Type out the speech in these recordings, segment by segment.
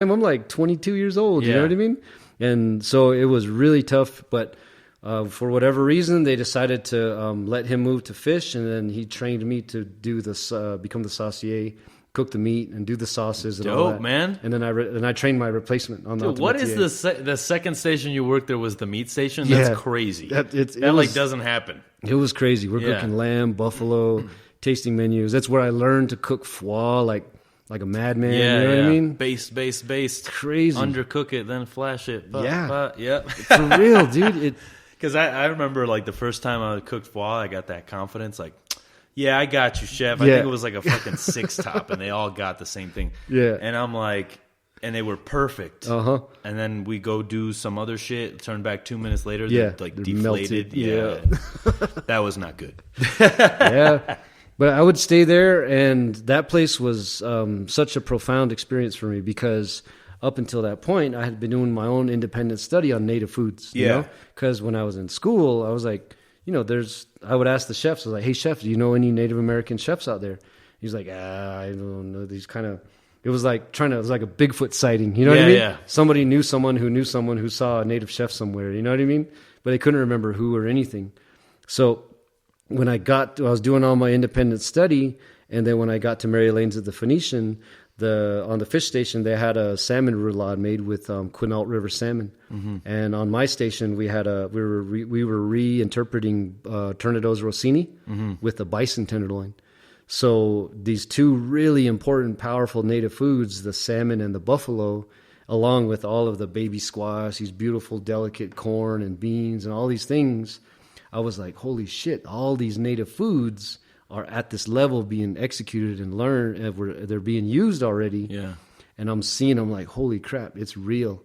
I'm like 22 years old. You know what I mean? And so it was really tough, but for whatever reason, they decided to let him move to fish, and then he trained me to do this, become the saucier, cook the meat, and do the sauces and all that. Man. And then I trained my replacement on the. What is the second station you worked there was the meat station? That's crazy. That doesn't happen. It was crazy. We're cooking lamb, buffalo, tasting menus. That's where I learned to cook foie like a madman. You know what I mean? Baste. Crazy. Undercook it, then flash it. For real, dude. Because I remember like the first time I cooked foie, I got that confidence. Like, yeah, I got you, chef. I think it was like a fucking 6-top, and they all got the same thing. Yeah. And I'm like, and they were perfect. Uh-huh. And then we go do some other shit. Turn back 2 minutes later, they're deflated. Melted. Yeah. That was not good. Yeah. But I would stay there, and that place was such a profound experience for me because up until that point, I had been doing my own independent study on native foods. You know? Because when I was in school, I was like, I would ask the chefs, I was like, hey, chef, do you know any Native American chefs out there? He's like, I don't know. These kind of, it was like a Bigfoot sighting. You know what I mean? Yeah. Somebody knew someone who saw a native chef somewhere. You know what I mean? But they couldn't remember who or anything. So when I was doing all my independent study, and then when I got to Mary Lane's at the Phoenician, on the fish station, they had a salmon roulade made with Quinault River salmon. Mm-hmm. And on my station, we were reinterpreting Turnitos Rossini with the bison tenderloin. So these two really important, powerful native foods, the salmon and the buffalo, along with all of the baby squash, these beautiful, delicate corn and beans and all these things, I was like, holy shit, all these native foods are at this level being executed and learned, they're being used already. Yeah. And I'm seeing them like, holy crap, it's real.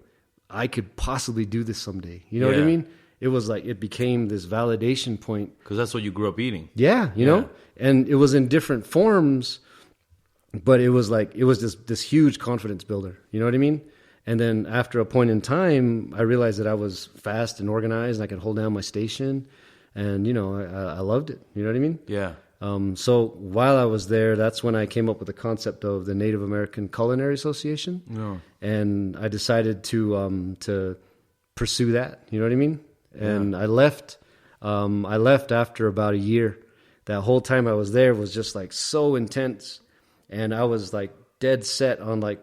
I could possibly do this someday. You know what I mean? It was like, it became this validation point. Because that's what you grew up eating. Yeah, you know? And it was in different forms, but it was this huge confidence builder. You know what I mean? And then after a point in time, I realized that I was fast and organized and I could hold down my station. And, I loved it. You know what I mean? Yeah. So while I was there, that's when I came up with the concept of the Native American Culinary Association. Yeah. And I decided to pursue that. You know what I mean? And I left after about a year. That whole time I was there was just like so intense. And I was like dead set on like,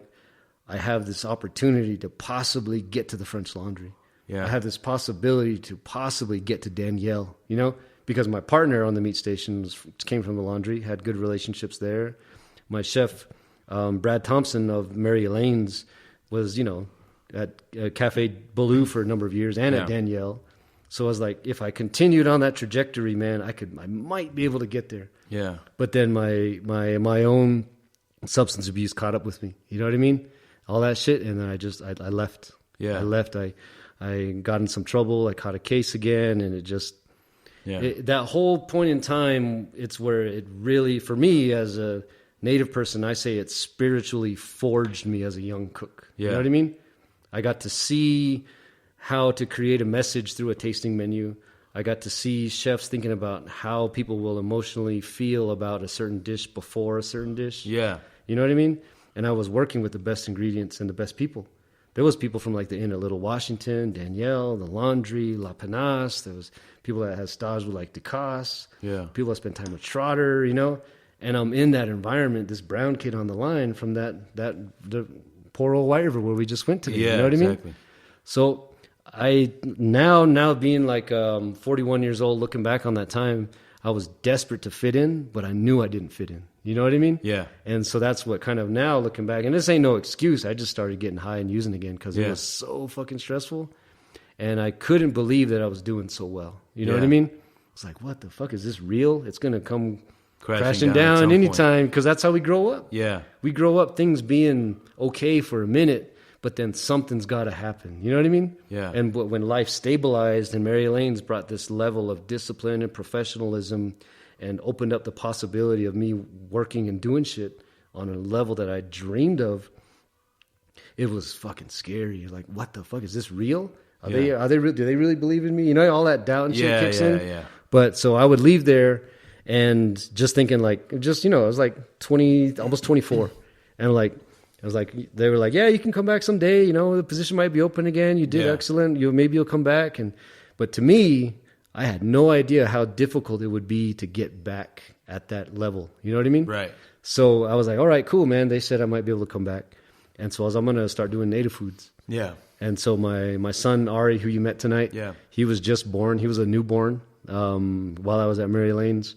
I have this opportunity to possibly get to the French Laundry. Yeah. I have this possibility to possibly get to Danielle, because my partner on the meat station came from the laundry, had good relationships there. My chef, Brad Thompson of Mary Elaine's, was, at Cafe Baloo for a number of years and at Danielle. So I was like, if I continued on that trajectory, man, I might be able to get there. Yeah. But then my own substance abuse caught up with me. You know what I mean? All that shit, and then I left. Yeah. I left. I got in some trouble. I caught a case again, and it just that whole point in time, it's where it really, for me as a native person, I say it spiritually forged me as a young cook. Yeah. You know what I mean? I got to see how to create a message through a tasting menu. I got to see chefs thinking about how people will emotionally feel about a certain dish before a certain dish. Yeah. You know what I mean? And I was working with the best ingredients and the best people. There was people from like the Inn at Little Washington, Danielle, the Laundry, La Panache. There was people that had stage with like DeCoste. Yeah. People that spent time with Trotter, And I'm in that environment, this brown kid on the line from the poor old White River where we just went to. You know what I mean? So I now being like 41 years old, looking back on that time, I was desperate to fit in, but I knew I didn't fit in. You know what I mean? Yeah. And so that's what kind of now looking back, and this ain't no excuse. I just started getting high and using again because it was so fucking stressful. And I couldn't believe that I was doing so well. You know what I mean? It's like, what the fuck? Is this real? It's going to come crashing down anytime because that's how we grow up. Yeah. We grow up things being okay for a minute, but then something's got to happen. You know what I mean? Yeah. And when life stabilized and Mary Elaine's brought this level of discipline and professionalism and opened up the possibility of me working and doing shit on a level that I dreamed of, it was fucking scary. You're like, what the fuck? Is this real? Do they really believe in me? All that doubt and shit kicks in. Yeah. But so I would leave there and just thinking like, I was like 20, almost 24. And like, I was like, they were like, yeah, you can come back someday. The position might be open again. You did excellent. Maybe you'll come back. But to me, I had no idea how difficult it would be to get back at that level. You know what I mean? Right. So I was like, all right, cool, man. They said I might be able to come back. And so I'm going to start doing native foods. Yeah. And so my son, Ari, who you met tonight, he was just born. He was a newborn while I was at Mary Lane's.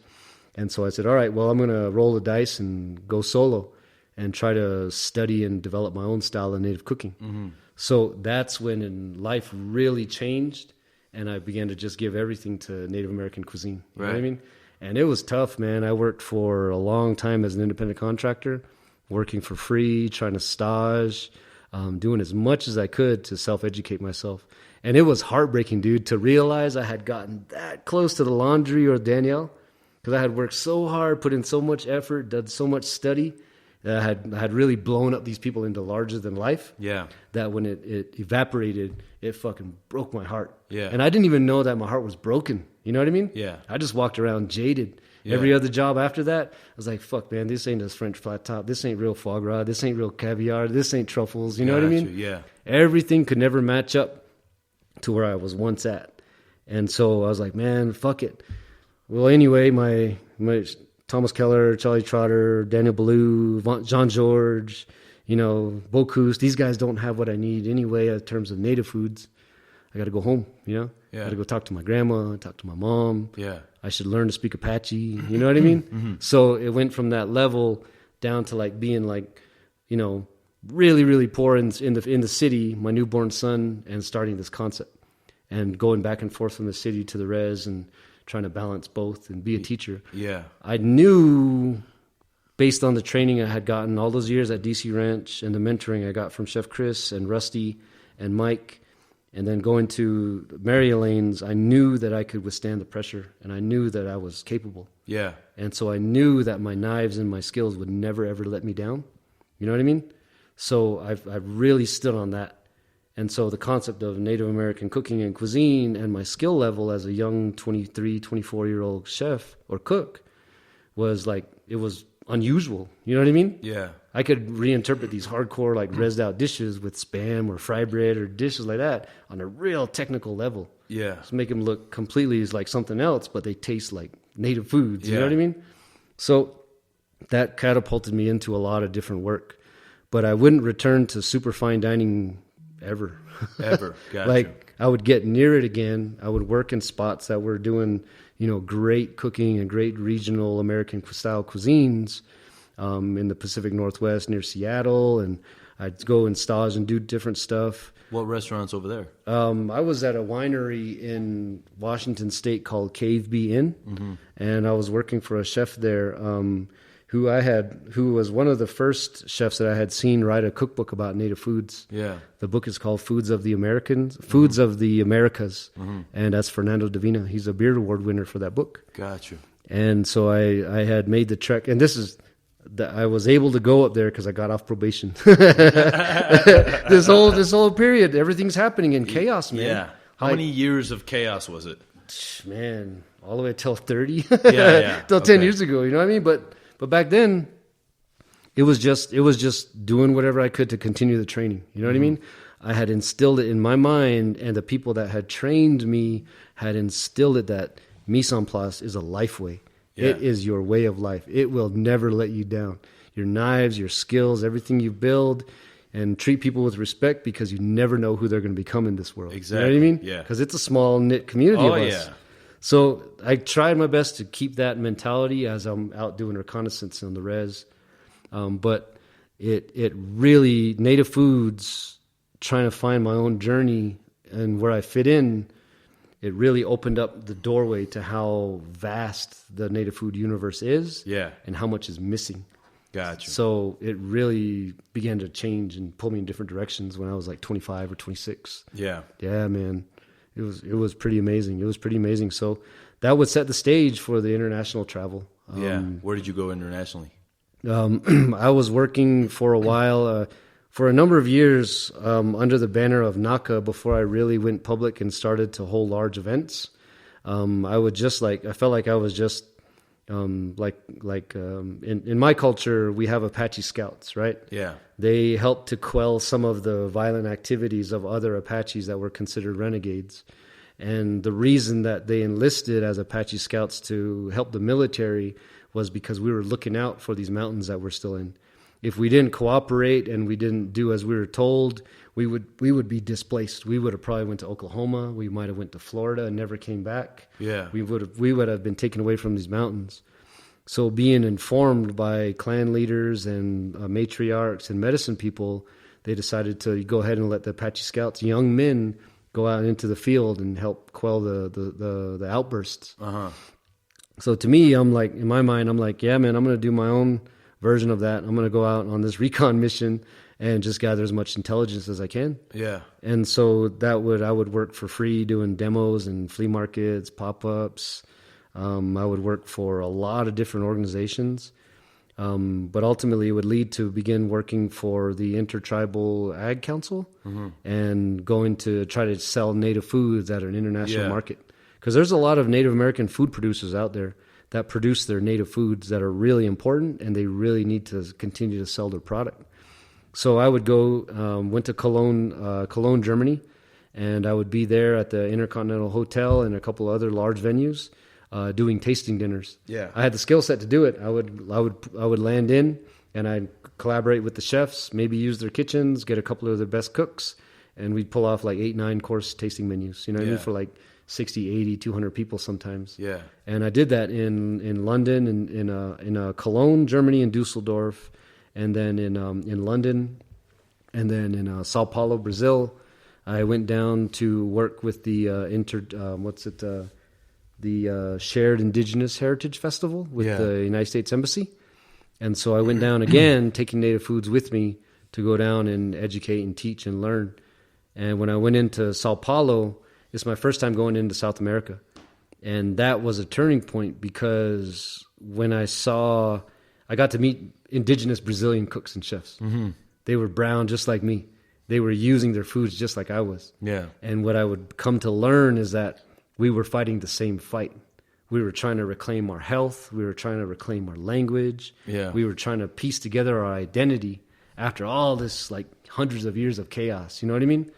And so I said, all right, well, I'm going to roll the dice and go solo and try to study and develop my own style of native cooking. Mm-hmm. So that's when life really changed, and I began to just give everything to Native American cuisine. You know what I mean? And it was tough, man. I worked for a long time as an independent contractor, working for free, trying to stage, doing as much as I could to self-educate myself. And it was heartbreaking, dude, to realize I had gotten that close to the laundry or Danielle, because I had worked so hard, put in so much effort, done so much study, that I had really blown up these people into larger than life. Yeah. That when it evaporated, it fucking broke my heart. Yeah. And I didn't even know that my heart was broken. You know what I mean? Yeah. I just walked around jaded. Yeah. Every other job after that, I was like, fuck, man, this ain't a French flat top. This ain't real foie gras. This ain't real caviar. This ain't truffles. You know what I mean? Yeah. Everything could never match up to where I was once at. And so I was like, man, fuck it. Well, anyway, my Thomas Keller, Charlie Trotter, Daniel Ballou, Jean Georges, Bocuse, these guys don't have what I need anyway in terms of native foods. I got to go home, Yeah. I got to go talk to my grandma, talk to my mom. Yeah. I should learn to speak Apache. You know what I mean? Mm-hmm. So it went from that level down to like being like, really, really poor in the city, my newborn son, and starting this concept and going back and forth from the city to the res and trying to balance both and be a teacher. Yeah. I knew, based on the training I had gotten all those years at DC Ranch and the mentoring I got from Chef Chris and Rusty and Mike, and then going to Mary Elaine's, I knew that I could withstand the pressure, and I knew that I was capable. Yeah. And so I knew that my knives and my skills would never, ever let me down. You know what I mean? So I've really stood on that. And so the concept of Native American cooking and cuisine and my skill level as a young 23, 24-year-old chef or cook was like, it was unusual. You know what I mean? Yeah. I could reinterpret these hardcore, like rezzed out dishes with Spam or fry bread or dishes like that on a real technical level. Yeah. Just make them look completely like something else, but they taste like native foods. You know what I mean? So that catapulted me into a lot of different work. But I wouldn't return to super fine dining ever. Ever. Gotcha. Like I would get near it again. I would work in spots that were doing, great cooking and great regional American style cuisines in the Pacific Northwest near Seattle. And I'd go and stage and do different stuff. What restaurants over there? I was at a winery in Washington State called Cave Bee Inn. Mm-hmm. And I was working for a chef there who was one of the first chefs that I had seen write a cookbook about native foods. Yeah. The book is called Foods of the Americas, mm-hmm. And that's Fernando Davina. He's a Beard Award winner for that book. Gotcha. And so I had made the trek, and I was able to go up there because I got off probation. This whole period, everything's happening in chaos, man. Yeah. How many years of chaos was it? Man, all the way till 30. Yeah. Till 10 years ago, you know what I mean? But back then, it was just doing whatever I could to continue the training. You know what I mean? I had instilled it in my mind, and the people that had trained me had instilled it that mise en place is a life way. Yeah. It is your way of life. It will never let you down. Your knives, your skills, everything you build, and treat people with respect because you never know who they're going to become in this world. Exactly. You know what I mean? Yeah. Because it's a small knit community of us. Yeah. So I tried my best to keep that mentality as I'm out doing reconnaissance on the res. But it really, native foods, trying to find my own journey and where I fit in, it really opened up the doorway to how vast the native food universe is. Yeah. And how much is missing. Gotcha. So it really began to change and pull me in different directions when I was like 25 or 26. Yeah. Yeah, man. It was pretty amazing. It was pretty amazing. So that would set the stage for the international travel. Where did you go internationally? I was working for a while, for a number of years, under the banner of NACA before I really went public and started to hold large events. I felt like I was just, In my culture, we have Apache scouts, right? Yeah. They help to quell some of the violent activities of other Apaches that were considered renegades. And the reason that they enlisted as Apache scouts to help the military was because we were looking out for these mountains that we're still in. If we didn't cooperate and we didn't do as we were told, we would be displaced. We would have probably went to Oklahoma. We might have went to Florida and never came back. Yeah. We would have been taken away from these mountains. So being informed by clan leaders and matriarchs and medicine people, they decided to go ahead and let the Apache scouts, young men, go out into the field and help quell the outbursts. Uh-huh. So to me, I'm like, in my mind, I'm like, yeah, man, I'm going to do my own version of that. I'm going to go out on this recon mission and just gather as much intelligence as I can. Yeah. And so I would work for free doing demos and flea markets, pop-ups. I would work for a lot of different organizations. But ultimately it would lead to begin working for the Intertribal Ag Council and going to try to sell native foods at an international market. Because there's a lot of Native American food producers out there that produce their native foods that are really important, and they really need to continue to sell their product. So I would go, went to Cologne, Germany, and I would be there at the Intercontinental Hotel and a couple other large venues doing tasting dinners. Yeah, I had the skill set to do it. I would land in, and I'd collaborate with the chefs, maybe use their kitchens, get a couple of their best cooks, and we'd pull off like 8-9 course tasting menus. You know what I mean? For like 60, 80, 200 people sometimes. Yeah. And I did that in London, in Cologne, Germany, and Dusseldorf, and then in London, and then in Sao Paulo, Brazil. I went down to work with the the Shared Indigenous Heritage Festival with the United States Embassy. And so I went down again, taking native foods with me to go down and educate and teach and learn. And when I went into Sao Paulo, it's my first time going into South America. And that was a turning point because when I got to meet indigenous Brazilian cooks and chefs. Mm-hmm. They were brown just like me. They were using their foods just like I was. Yeah. And what I would come to learn is that we were fighting the same fight. We were trying to reclaim our health. We were trying to reclaim our language. Yeah. We were trying to piece together our identity after all this, like, hundreds of years of chaos. You know what I mean?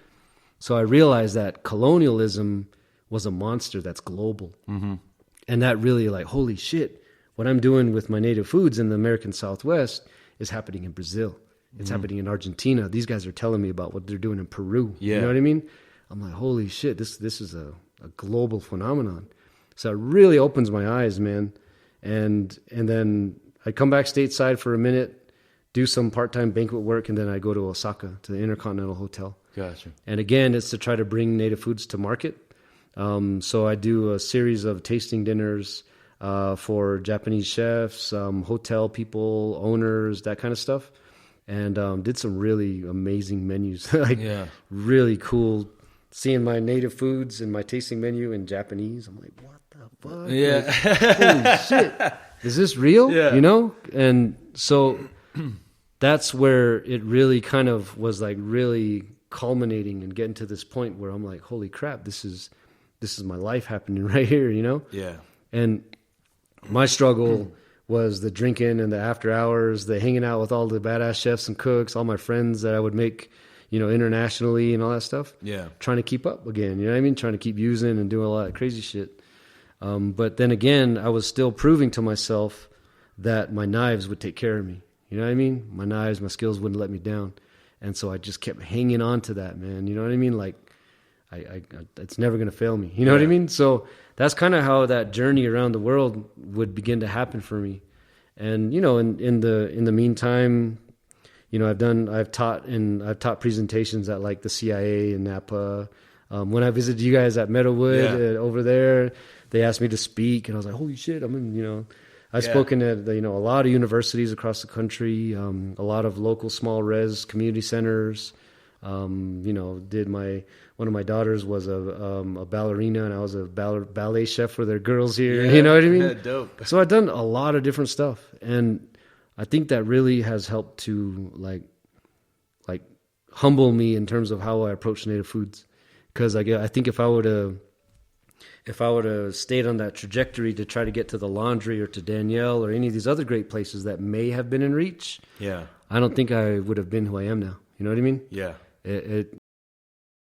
So I realized that colonialism was a monster that's global. Mm-hmm. And that really, like, holy shit, what I'm doing with my native foods in the American Southwest is happening in Brazil. It's happening in Argentina. These guys are telling me about what they're doing in Peru. Yeah. You know what I mean? I'm like, holy shit, this is a global phenomenon. So it really opens my eyes, man. And then I come back stateside for a minute, do some part-time banquet work, and then I go to Osaka, to the Intercontinental Hotel. Gotcha. And again, it's to try to bring native foods to market. So I do a series of tasting dinners for Japanese chefs, hotel people, owners, that kind of stuff. And did some really amazing menus, really cool. Seeing my native foods and my tasting menu in Japanese, I'm like, what the fuck? Yeah, like, holy shit, is this real? Yeah. You know, and so that's where it really kind of was like really culminating and getting to this point where I'm like, holy crap, this is my life happening right here, you know? Yeah. And my struggle was the drinking and the after hours, the hanging out with all the badass chefs and cooks, all my friends that I would make, you know, internationally and all that stuff. Yeah. Trying to keep up again, you know what I mean? Trying to keep using and doing a lot of crazy shit. But then again, I was still proving to myself that my knives would take care of me. You know what I mean? My knives, my skills wouldn't let me down. And so I just kept hanging on to that, man. You know what I mean? Like, I it's never going to fail me. You know what I mean? So that's kind of how that journey around the world would begin to happen for me. And, you know, in the meantime, you know, I've taught presentations at like the CIA and Napa. When I visited you guys at Meadowood over there, they asked me to speak, and I was like, holy shit, I've spoken at, you know, a lot of universities across the country, a lot of local small res community centers. You know, one of my daughters was a ballerina, and I was a ballet chef for their girls here. Yeah, you know what I mean? Yeah, dope. So I've done a lot of different stuff, and I think that really has helped to like humble me in terms of how I approach native foods. Because I think if I would have if I would have stayed on that trajectory to try to get to the Laundry or to Danielle or any of these other great places that may have been in reach, yeah, I don't think I would have been who I am now. You know what I mean? Yeah.